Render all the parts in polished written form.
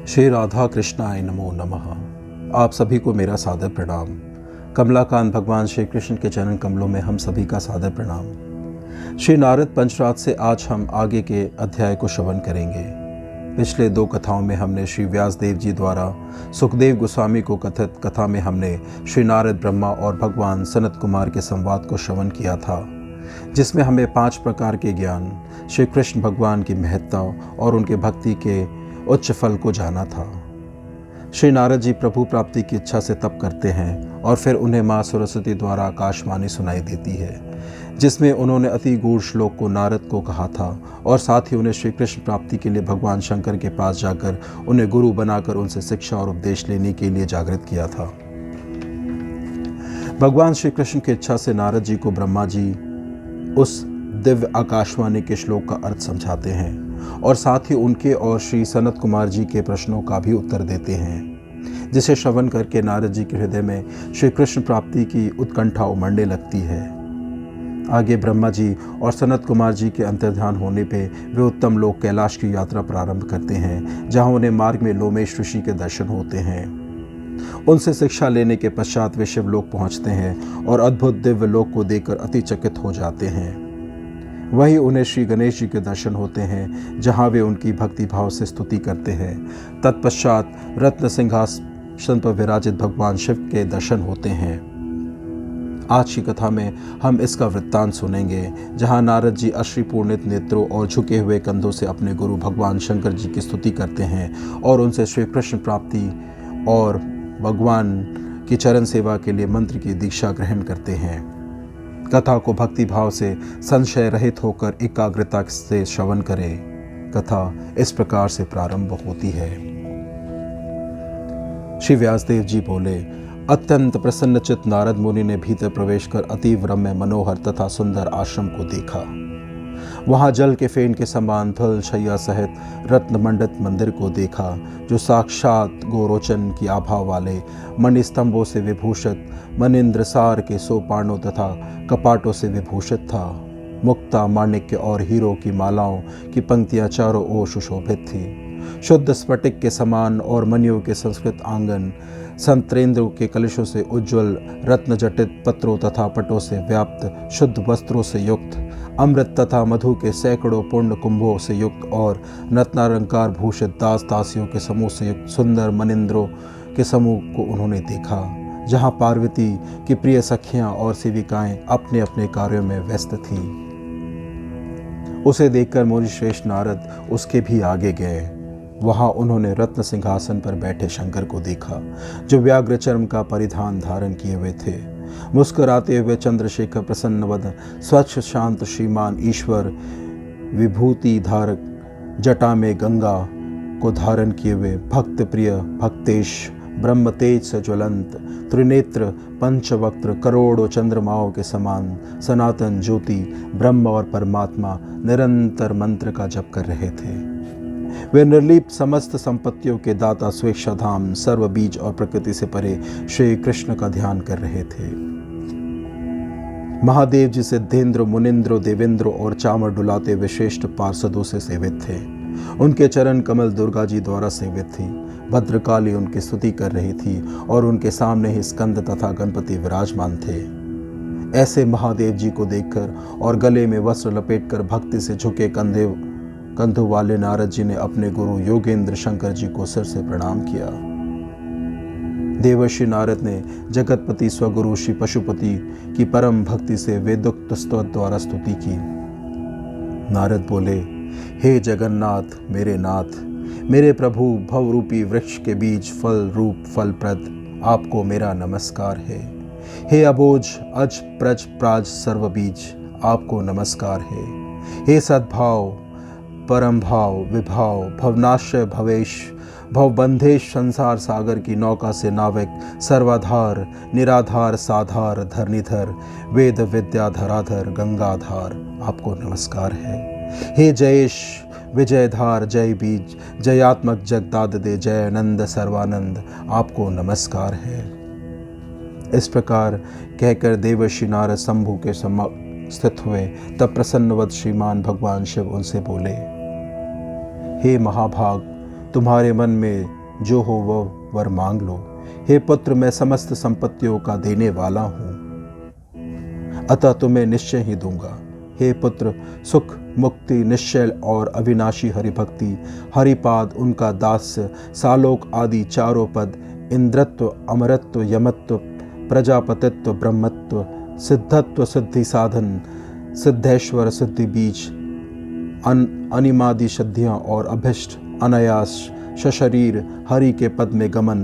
श्री राधा कृष्णाय नमो नमः। आप सभी को मेरा सादर प्रणाम। कमलाकांत भगवान श्री कृष्ण के चरण कमलों में हम सभी का सादर प्रणाम। श्री नारद पंचरात से आज हम आगे के अध्याय को श्रवण करेंगे। पिछले 2 कथाओं में हमने श्री व्यासदेव जी द्वारा सुखदेव गोस्वामी को कथित कथा में हमने श्री नारद ब्रह्मा और भगवान सनत कुमार के संवाद को श्रवण किया था, जिसमें हमें 5 प्रकार के ज्ञान, श्री कृष्ण भगवान की महत्ता और उनके भक्ति के उच्च फल को जाना था। श्री नारद जी प्रभु प्राप्ति की इच्छा से तप करते हैं और फिर उन्हें माँ सरस्वती द्वारा आकाशवाणी सुनाई देती है, जिसमें उन्होंने अति गूढ़ श्लोक को नारद को कहा था और साथ ही उन्हें श्री कृष्ण प्राप्ति के लिए भगवान शंकर के पास जाकर उन्हें गुरु बनाकर उनसे शिक्षा और उपदेश लेने के लिए जागृत किया था। भगवान श्री कृष्ण की इच्छा से नारद जी को ब्रह्मा जी उस दिव्य आकाशवाणी के श्लोक का अर्थ समझाते हैं और साथ ही उनके और श्री सनत कुमार जी के प्रश्नों का भी उत्तर देते हैं, जिसे श्रवण करके नारद जी के हृदय में श्री कृष्ण प्राप्ति की उत्कंठा उमड़ने लगती है। आगे ब्रह्मा जी और सनत कुमार जी के अंतर्ध्यान होने पे वे उत्तम लोक कैलाश की यात्रा प्रारंभ करते हैं, जहां उन्हें मार्ग में लोमेश ऋषि के दर्शन होते हैं। उनसे शिक्षा लेने के पश्चात वे शिवलोक पहुंचते हैं और अद्भुत दिव्य लोक को देखकर अतिचकित हो जाते हैं। वहीं उन्हें श्री गणेश जी के दर्शन होते हैं, जहां वे उनकी भक्ति भाव से स्तुति करते हैं। तत्पश्चात रत्न सिंहासन पर विराजित भगवान शिव के दर्शन होते हैं। आज की कथा में हम इसका वृत्तांत सुनेंगे, जहां नारद जी अश्रुपूर्णित नेत्रों और झुके हुए कंधों से अपने गुरु भगवान शंकर जी की स्तुति करते हैं और उनसे श्री कृष्ण प्राप्ति और भगवान की चरण सेवा के लिए मंत्र की दीक्षा ग्रहण करते हैं। कथा को भक्ति भाव से संशय रहित होकर एकाग्रता से श्रवण करें। कथा इस प्रकार से प्रारंभ होती है। श्री व्यासदेव जी बोले, अत्यंत प्रसन्नचित्त नारद मुनि ने भीतर प्रवेश कर अतीव रम्य मनोहर तथा सुंदर आश्रम को देखा। वहां जल के फेन के समान थल शैया सहित रत्न मंडित मंदिर को देखा, जो साक्षात गोरोचन की आभा वाले मणिस्तंभों से विभूषित मनिंद्रसार के सोपानों तथा कपाटों से विभूषित था। मुक्ता, माणिक्य और हीरो की मालाओं की पंक्तियां चारों ओर सुशोभित थी। शुद्ध स्फटिक के समान और मणियों के संस्कृत आंगन संत्रेंद्र के कलशों से उज्ज्वल, रत्न जटित पत्रों तथा पटों से व्याप्त, शुद्ध वस्त्रों से युक्त, अमृत तथा मधु के सैकड़ों पूर्ण कुंभों से युक्त और रत्नालंकार भूषित दास दासियों के समूह से युक्त सुंदर मनिंद्रों के समूह को उन्होंने देखा, जहां पार्वती की प्रिय सखियां और सेविकाएं अपने अपने कार्यों में व्यस्त थीं। उसे देखकर मुनि श्रेष्ठ नारद उसके भी आगे गए। वहां उन्होंने रत्न सिंहासन पर बैठे शंकर को देखा, जो व्याघ्र चर्म का परिधान धारण किए हुए थे। मुस्कुराते हुए चंद्रशेखर प्रसन्न वदन, स्वच्छ शांत श्रीमान ईश्वर, विभूति धारक, जटा में गंगा को धारण किए हुए भक्त प्रिय भक्तेश, ब्रह्म तेज से ज्वलंत, त्रिनेत्र, पंचवक्त्र, करोड़ों चंद्रमाओं के समान सनातन ज्योति ब्रह्म और परमात्मा निरंतर मंत्र का जप कर रहे थे। वे निर्लीप समस्त संपत्तियों के दाता स्वेच्छाधाम सर्व बीज और प्रकृति से परे श्री कृष्ण का ध्यान कर रहे थे। महादेव जी सिद्धेंद्र, मुनिंद्र, देवेंद्र और चामर डुलाते विशिष्ट पार्षदों से सेवित थे। उनके चरण कमल दुर्गा जी द्वारा सेवित थी। भद्रकाली उनकी स्तुति कर रही थी और उनके सामने ही स्कंद तथा गणपति विराजमान थे। ऐसे महादेव जी को देखकर और गले में वस्त्र लपेटकर भक्ति से झुके कंधों वाले नारद जी ने अपने गुरु योगेंद्र शंकर जी को सिर से प्रणाम किया। देवर्षि नारद ने जगतपति स्वगुरु श्री पशुपति की परम भक्ति से वेदोक्त स्तोत्र द्वारा स्तुति की। नारद बोले, हे जगन्नाथ, मेरे नाथ, मेरे प्रभु, भवरूपी वृक्ष के बीज फल रूप फलप्रद, आपको मेरा नमस्कार है। हे अबोज अज प्रज प्राज सर्व बीज, आपको नमस्कार है। हे सद्भाव, परम भाव, विभाव, भवनाश्रय भवेश, भवबंधेश, संसार सागर की नौका से नाविक, सर्वाधार, निराधार, साधार, धरनीधर, वेद विद्या धराधर, गंगाधार, आपको नमस्कार है। हे जयेश, विजयधार, जय बीज, जयात्मक जगदाद दे, जय आनंद सर्वानंद, आपको नमस्कार है। इस प्रकार कहकर देवर्षि नारद शंभु के स्थित हुए। तब प्रसन्नवद श्रीमान भगवान शिव उनसे बोले, हे महाभाग, तुम्हारे मन में जो हो वह वर मांग लो। हे पुत्र, मैं समस्त संपत्तियों का देने वाला हूँ, अतः तुम्हें निश्चय ही दूंगा। हे पुत्र, सुख, मुक्ति, निश्चय और अविनाशी हरिभक्ति, हरिपाद, उनका दास्य, सालोक आदि चारों पद, इंद्रत्व, अमरत्व, यमत्व, प्रजापतित्व, ब्रह्मत्व, सिद्धत्व, सिद्धि साधन, सिद्धेश्वर, सिद्धि बीज, अनिमादि सिद्धियाँ और अभिष्ट, अनायास, सशरीर, हरि के पद में गमन,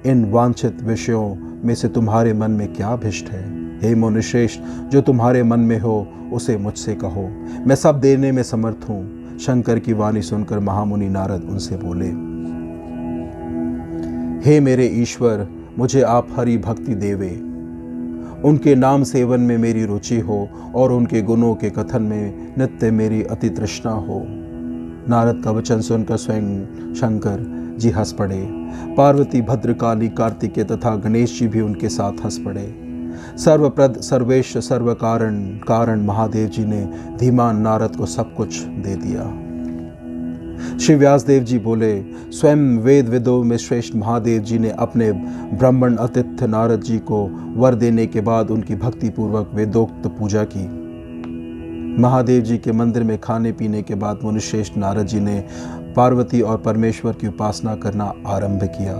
इन वांछित विषयों में से तुम्हारे मन में क्या अभिष्ट है? हे मुनिश्रेष्ठ, जो तुम्हारे मन में हो उसे मुझसे कहो, मैं सब देने में समर्थ हूँ। शंकर की वाणी सुनकर महामुनि नारद उनसे बोले, हे मेरे ईश्वर, मुझे आप हरि भक्ति देवे, उनके नाम सेवन में मेरी रुचि हो और उनके गुणों के कथन में नित्य मेरी अति तृष्णा हो। नारद का वचन सुनकर स्वयं शंकर जी हंस पड़े। पार्वती, भद्रकाली, कार्तिकेय तथा गणेश जी भी उनके साथ हंस पड़े। सर्वप्रद, सर्वेश, सर्व कारण महादेव जी ने धीमान नारद को सब कुछ दे दिया। श्री व्यासदेव जी बोले, स्वयं वेद विदों में श्रेष्ठ महादेव जी ने अपने ब्राह्मण आतिथ्य नारद जी को वर देने के बाद उनकी भक्ति पूर्वक वेदोक्त पूजा की। महादेव जी के मंदिर में खाने पीने के बाद मुनिश्रेष्ठ नारद जी ने पार्वती और परमेश्वर की उपासना करना आरंभ किया।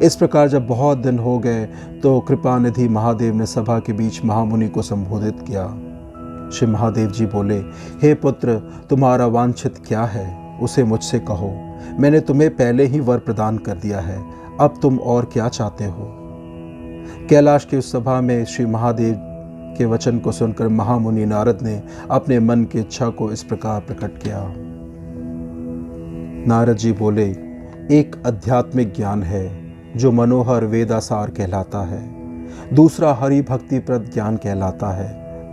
इस प्रकार जब बहुत दिन हो गए तो कृपानिधि महादेव ने सभा के बीच महामुनि को संबोधित किया। श्री महादेव जी बोले, हे पुत्र, तुम्हारा वांछित क्या है उसे मुझसे कहो। मैंने तुम्हें पहले ही वर प्रदान कर दिया है, अब तुम और क्या चाहते हो? कैलाश की उस सभा में श्री महादेव के वचन को सुनकर महामुनि नारद ने अपने मन की इच्छा को इस प्रकार प्रकट किया। नारद जी बोले, एक आध्यात्मिक ज्ञान है जो मनोहर वेदासार कहलाता है, दूसरा हरि भक्तिप्रद ज्ञान कहलाता है,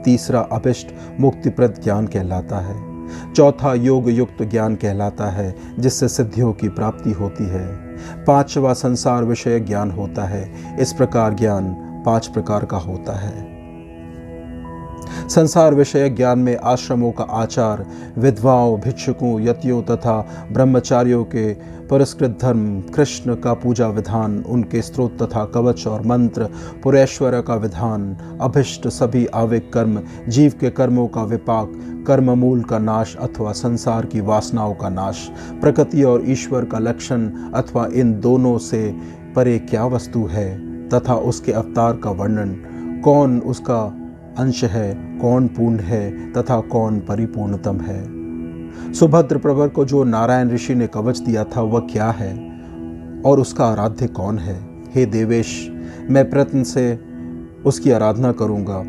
तीसरा अभिष्ट मुक्तिप्रद ज्ञान कहलाता है, चौथा योग युक्त ज्ञान कहलाता है जिससे सिद्धियों की प्राप्ति होती है, पांचवा संसार विषय ज्ञान होता है। इस प्रकार ज्ञान 5 प्रकार का होता है। संसार विषय ज्ञान में आश्रमों का आचार, विधवाओं, भिक्षुकों, यतियों तथा ब्रह्मचारियों के पुरस्कृत धर्म, कृष्ण का पूजा विधान, उनके स्त्रोत तथा कवच और मंत्र, पुरेश्वर का विधान, अभिष्ट सभी आवेग कर्म, जीव के कर्मों का विपाक, कर्म मूल का नाश अथवा संसार की वासनाओं का नाश, प्रकृति और ईश्वर का लक्षण अथवा इन दोनों से परे क्या वस्तु है तथा उसके अवतार का वर्णन, कौन उसका अंश है, कौन पूर्ण है तथा कौन परिपूर्णतम है। सुभद्र प्रवर को जो नारायण ऋषि ने कवच दिया था वह क्या है और उसका आराध्य कौन है? हे देवेश, मैं प्रयत्न से उसकी आराधना करूँगा।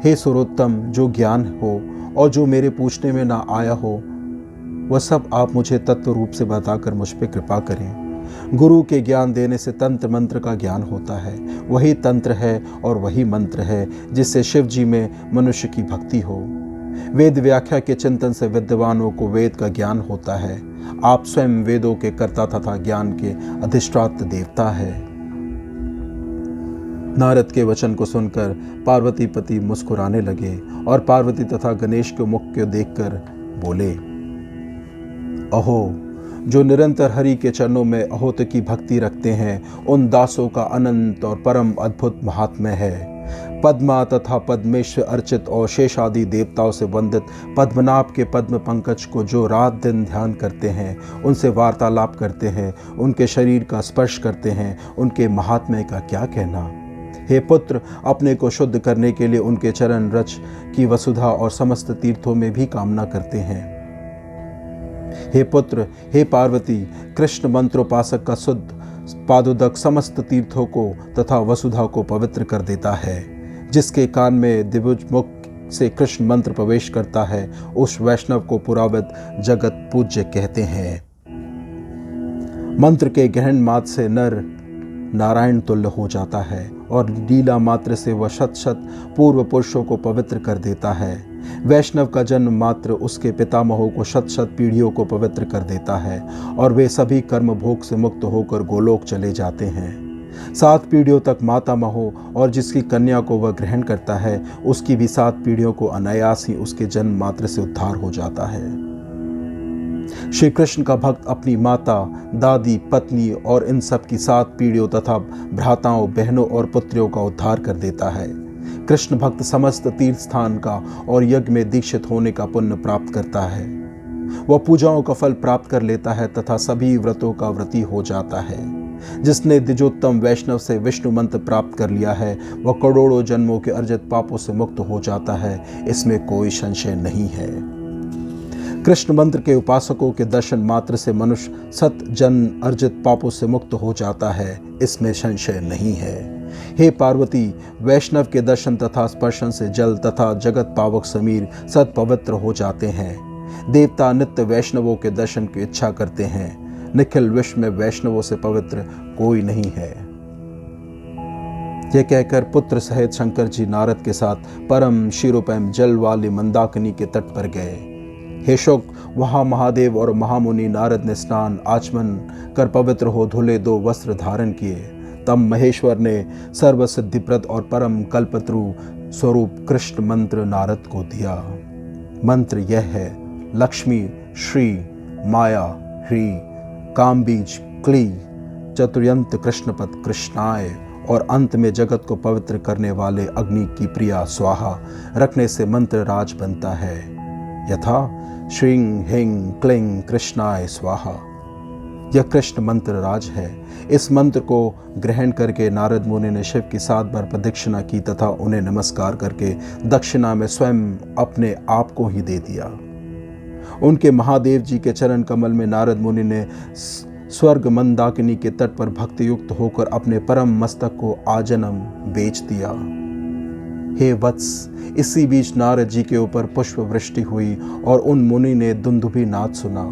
हे सुरोत्तम, जो ज्ञान हो और जो मेरे पूछने में ना आया हो वह सब आप मुझे तत्व रूप से बताकर मुझ पर कृपा करें। गुरु के ज्ञान देने से तंत्र मंत्र का ज्ञान होता है, वही तंत्र है और वही मंत्र है जिससे शिव जी में मनुष्य की भक्ति हो। वेद व्याख्या के चिंतन से विद्वानों को वेद का ज्ञान होता है। आप स्वयं वेदों के कर्ता तथा ज्ञान के अधिष्ठात्र देवता है। नारद के वचन को सुनकर पार्वती पति मुस्कुराने लगे और पार्वती तथा गणेश के मुख को देखकर बोले, अहो, जो निरंतर हरि के चरणों में अहोत की भक्ति रखते हैं उन दासों का अनंत और परम अद्भुत महात्म्य है। पद्मा तथा पद्मेश्वर अर्चित और शेषादि देवताओं से वंदित पद्मनाभ के पद्म पंकज को जो रात दिन ध्यान करते हैं, उनसे वार्तालाप करते हैं, उनके शरीर का स्पर्श करते हैं, उनके महात्म्य का क्या कहना। हे पुत्र, अपने को शुद्ध करने के लिए उनके चरण रज की वसुधा और समस्त तीर्थों में भी कामना करते हैं। हे पुत्र, हे पार्वती, कृष्ण मंत्रोपासक का शुद्ध पादोदक समस्त तीर्थों को तथा वसुधा को पवित्र कर देता है। जिसके कान में दिव्य मुख से कृष्ण मंत्र प्रवेश करता है उस वैष्णव को पुराविद जगत पूज्य कहते हैं। मंत्र के गहन मात्र से नर नारायण तुल्य हो जाता है और लीला मात्र से वह शत शत पूर्व पुरुषों को पवित्र कर देता है। वैष्णव का जन्म मात्र उसके पितामहों को शत शत पीढ़ियों को पवित्र कर देता है और वे सभी कर्म भोग से मुक्त होकर गोलोक चले जाते हैं। 7 पीढ़ियों तक मातामहों और जिसकी कन्या को वह ग्रहण करता है उसकी भी 7 पीढ़ियों को अनायास ही उसके जन्म मात्र से उद्धार हो जाता है। श्री कृष्ण का भक्त अपनी माता, दादी, पत्नी और इन सब की 7 पीढ़ियों तथा भ्राताओं, बहनों और पुत्रियों का उद्धार कर देता है। कृष्ण भक्त समस्त तीर्थ स्थान का और यज्ञ में दीक्षित होने का पुण्य प्राप्त करता है। वह पूजाओं का फल प्राप्त कर लेता है तथा सभी व्रतों का व्रती हो जाता है। जिसने द्विजोत्तम वैष्णव से विष्णु मंत्र प्राप्त कर लिया है, वह करोड़ों जन्मों के अर्जित पापों से मुक्त हो जाता है, इसमें कोई संशय नहीं है। कृष्ण मंत्र के उपासकों के दर्शन मात्र से मनुष्य 7 जन्म अर्जित पापों से मुक्त हो जाता है, इसमें संशय नहीं है। हे पार्वती, वैष्णव के दर्शन तथा स्पर्शन से जल तथा जगत पावक समीर सत पवित्र हो जाते हैं। देवता नित्य वैष्णवों के दर्शन की इच्छा करते हैं। निखिल विश्व में वैष्णवों से पवित्र कोई नहीं है। यह कहकर पुत्र सहित शंकर जी नारद के साथ परम शिरोपैम जल वाली मंदाकिनी के तट पर गए। हे शुक, वहां महादेव और महामुनि नारद ने स्नान आचमन कर पवित्र हो धुले 2 वस्त्र धारण किए। तब महेश्वर ने सर्वसिद्धिप्रद और परम कल्पत्रु स्वरूप कृष्ण मंत्र नारद को दिया। मंत्र यह है: लक्ष्मी, श्री, माया, ह्री, कामबीज, क्ली, चतुर्यंत कृष्णपद कृष्णाय, और अंत में जगत को पवित्र करने वाले अग्नि की प्रिया स्वाहा रखने से मंत्र राज बनता है। यथा श्रीं हिंग क्लिंग कृष्णाय स्वाहा। यह कृष्ण मंत्र राज है। इस मंत्र को ग्रहण करके नारद मुनि ने शिव की 7 बार प्रदक्षिणा की तथा उन्हें नमस्कार करके दक्षिणा में स्वयं अपने आप को ही दे दिया। उनके महादेव जी के चरण कमल में नारद मुनि ने स्वर्ग मंदाकिनी के तट पर भक्ति युक्त होकर अपने परम मस्तक को आजन्म बेच दिया। हे वत्स, इसी बीच नारद जी के ऊपर पुष्प वृष्टि हुई और उन मुनि ने दुंदुभी नाद सुना।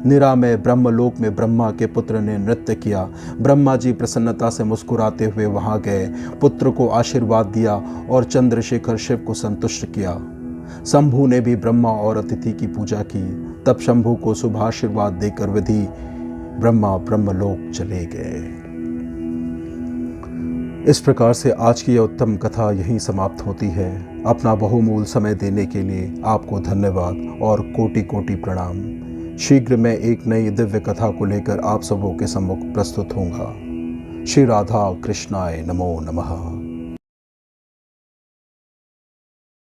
निरामय ब्रह्मलोक में ब्रह्मा के पुत्र ने नृत्य किया। ब्रह्मा जी प्रसन्नता से मुस्कुराते हुए वहां गए, पुत्र को आशीर्वाद दिया और चंद्रशेखर शिव को संतुष्ट किया। शंभु ने भी ब्रह्मा और अतिथि की पूजा की। तब शंभु को शुभाशीर्वाद देकर विधि ब्रह्मा ब्रह्मलोक चले गए। इस प्रकार से आज की यह उत्तम कथा यहीं समाप्त होती है। अपना बहुमूल समय देने के लिए आपको धन्यवाद और कोटि कोटि प्रणाम। शीघ्र मैं एक नई दिव्य कथा को लेकर आप सबों के सम्मुख प्रस्तुत होऊंगा। श्री राधा कृष्णाय नमो नमः।